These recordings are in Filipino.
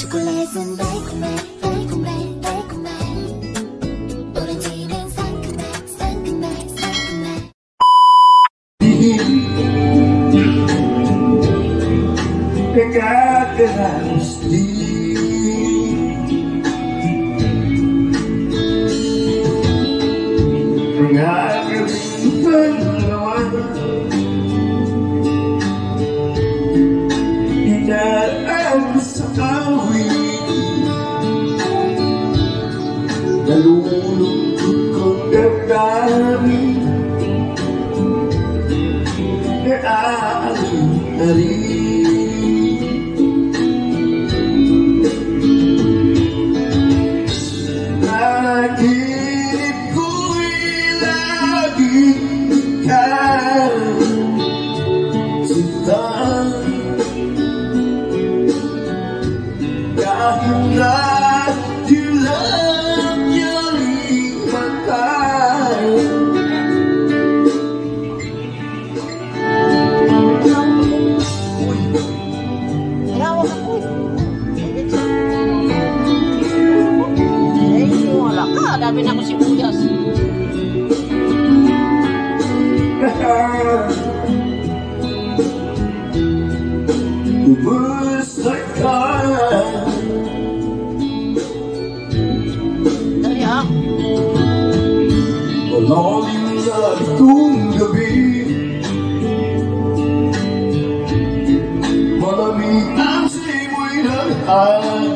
초콜릿은 달콤해 달콤해 달콤해 오렌지는 상큼해 상큼해 상큼해 Nalulungkot kong damdamin Naaaliw na rin Naginip ko'y laging ikaw Sinta Kahit na Dami na ako sibuyas. Kumusta ka? Dali ha? Malalim na itong gabi Malamig ang simoy ng hangin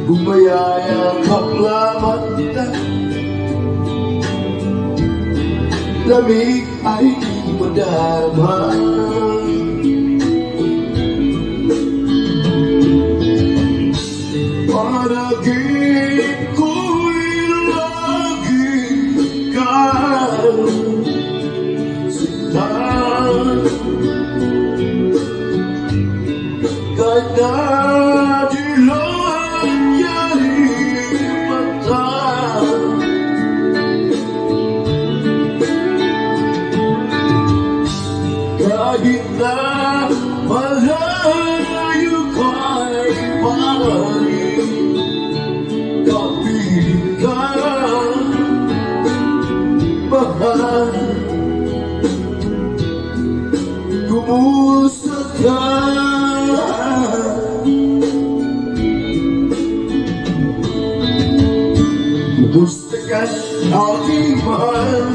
Kung mayayakap lamang na lamig ay di madarama Panaginip ko'y laging ikaw Sinta kahit na kahit na malayo ka'y pangalain kapiling ka mahal kumusta ka kumusta ka aking mahal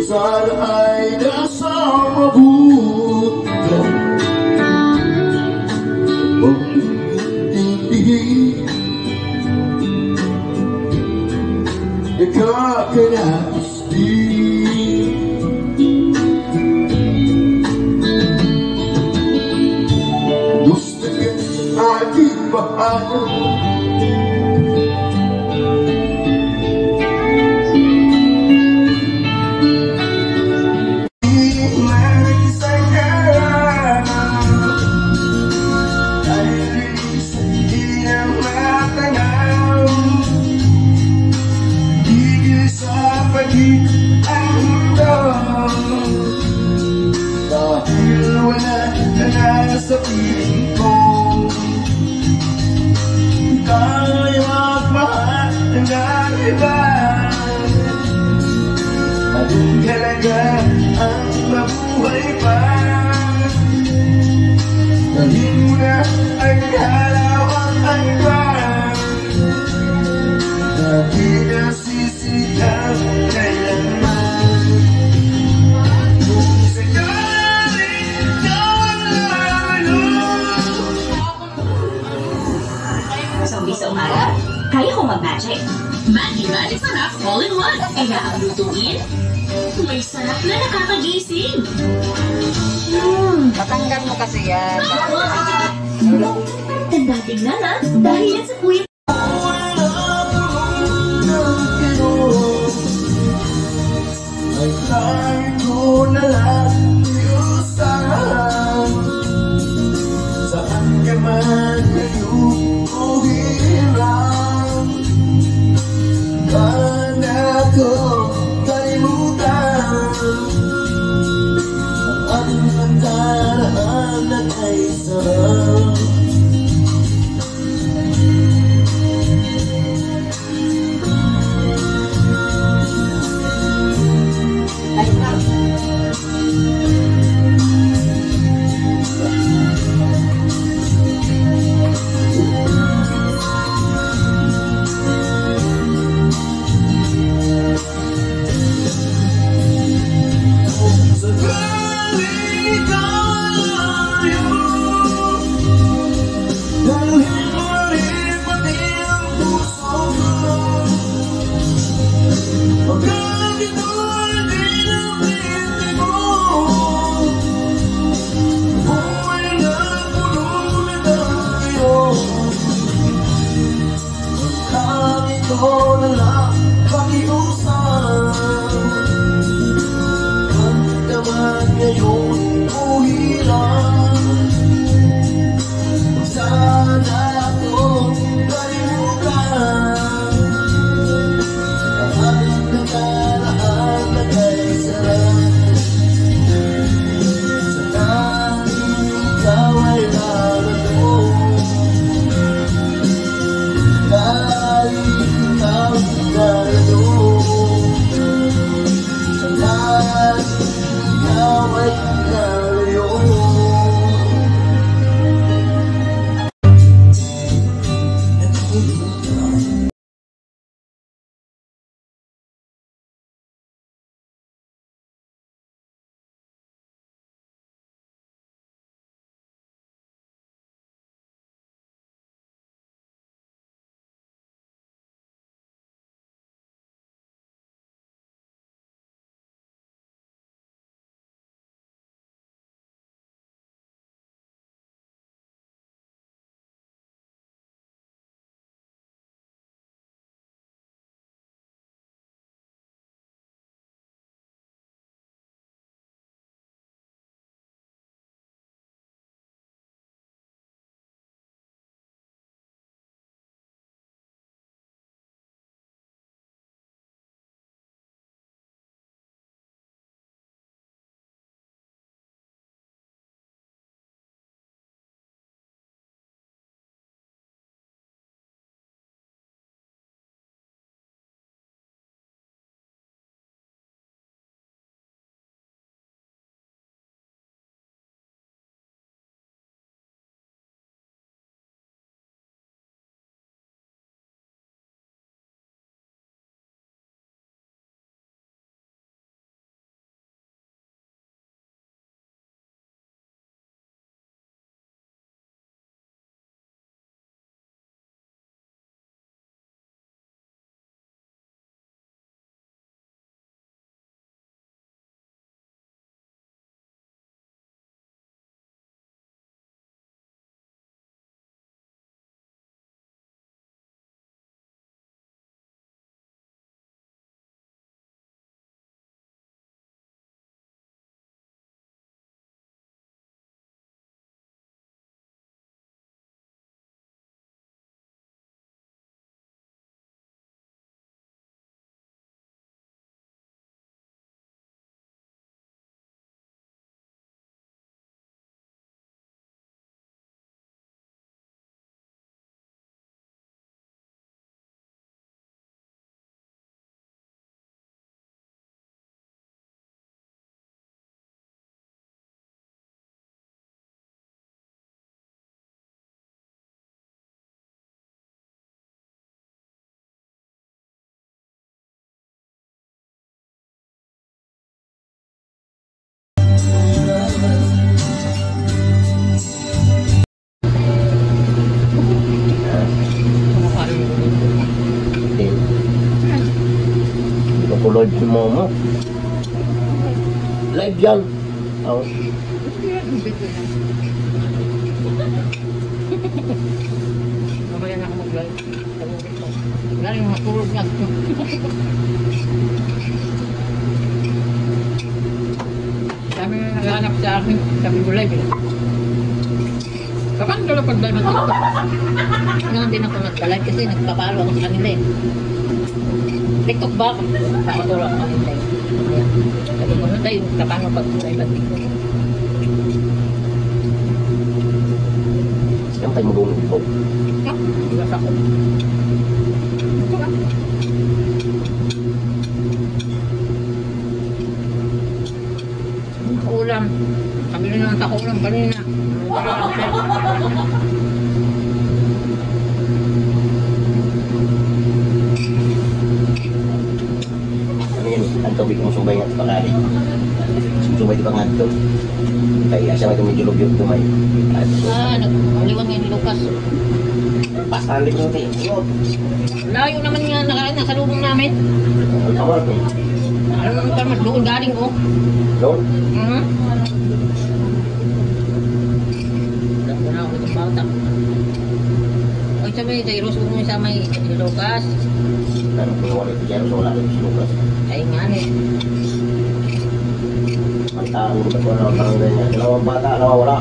sana ay nasa mabuti ka Pag-ibig Nagkakanastig Gusto ka aking mahal Dahil wala ka na sa piling ko Ikaw ay magmahal ng iba Anong halaga ang mabuhay pa Dahil mo na ang halawang ang iba Di nasisigaw kailanman Sa umaga, kaya ko mag-magic. Magic sarap all-in-one. Kaya ang lutuin, may sarap na nakakagising. Matanggal mo kasi yan. Tanda tignan na, dahil yan sa kuya. Ay tayo ko na lang iusahan Saan ka man ngayon o hirang Sana ko kalimutan Ang ating Tuloy mo mo. Live yan. Oh. Mamaya na ako mag-live. Galing mga tulog na. Sabi na naghanap sa akin. Sabi ko live eh. Kapag dala pag-live ng TikTok. Ngayon din ako nagka-live kasi nagpapalo ako sa kanila eh. TikTok ba? Pakaturo ako ng live. Sabi ko na tayo, kapano pag-live ang TikTok. Siyang tayo magulong po. Iwas ako. Ito ka. Ulam. Kami rin naman sa ulam kanina. Ano yan? Ang tubig mong subay nga sa pakali. Subay di ba nga ito? Kaya siya nga ito medyo lubyog dumay. Nag-uliwan ngayon ni Lucas. Pasalig mo ito. Layo naman nga nasa lubong namin. Ang tawag ko. Ano naman ka mas doon galing ko. Doon? Alam ko na ako itong bata. Ay sabi, Jairus, huwag mo sa may Lucas. Ano kung wala ito dyan? So wala ito si Lucas. Ay nga eh. Ang taong ko na parang ganyan. Dalawang bata, nawawala.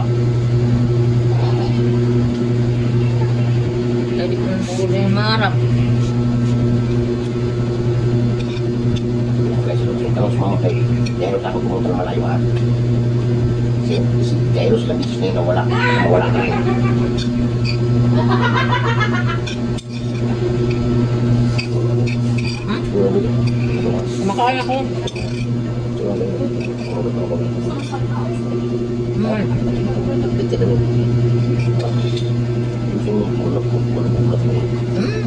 Dahil di ko nang puro na yung marap. Tapos mga kay Jairus ako pumunta ng malayo ha. Si Jairus lang isip na yun nawala. Nawala ka rin. Kumakain ako.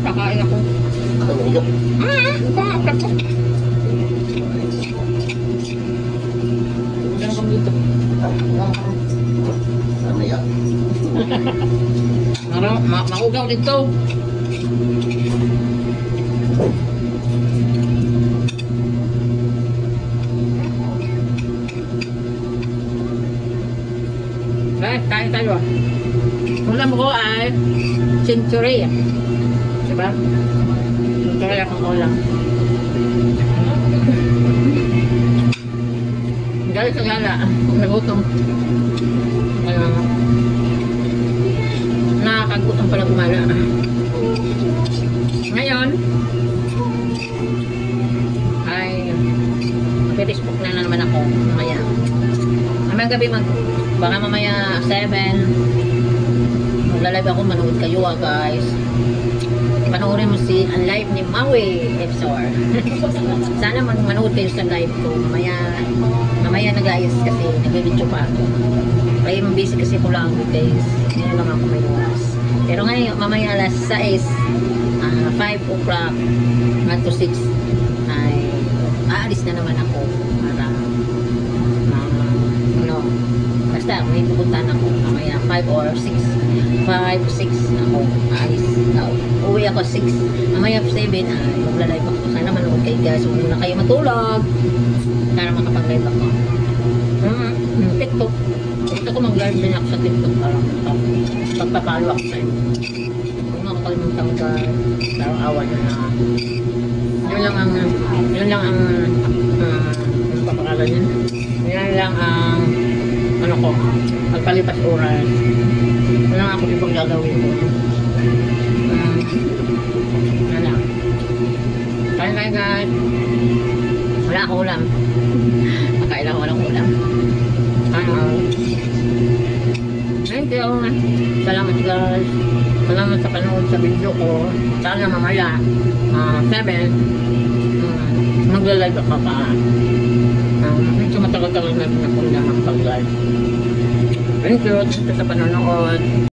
Kakain ako. Kumakak ko. Diyan kami dito. Ano yan? Maugaw dito. Kain tayo. Ulam ko ay century. Diba? Century akong ulam. Galing sa gala. Nagutom. Nakakagutom pala gumala. Ngayon ay Facebook na naman ako mamaya. Mamayang gabi baka mamaya 7 magla-live ako, manood kayo guys. Panoorin mo si ang live ni Maui Epsor. Sana manood kayo sa live ko mamaya na guys kasi nag-video pa ako. Kaya busy kasi ko lang guys. Ngayon lang ako may oras. Pero ngayon mamaya alas 6 5 o'clock to 6 ay aalis na naman ako para basta may pupuntahan ako mamaya 5 or 6 5 to 6 ako aalis uwi ako 6 mamaya 7 magla-live ako. Sana manood kayo guys, huwag muna kayo matulog para makapag-live ako. TikTok gusto ko mag-live din ako sa TikTok para pagpapalo ako sa'yo. Huwag mo ako kalimutan guys, parang awa nyo na yun lang ang papakalan yun lang ang ano ko, pagpalipas oras. Wala nga ako ibang gagawin ko. Wala. Kaya guys, wala ako ulam. Makailang walang ulam. Thank you. Salamat guys. Salamat sa panood sa video ko. Sana mamaya 7 magla-live ako pa. Medyo matagal-tagal na rin ako na mag-live. Thank you sa panonood.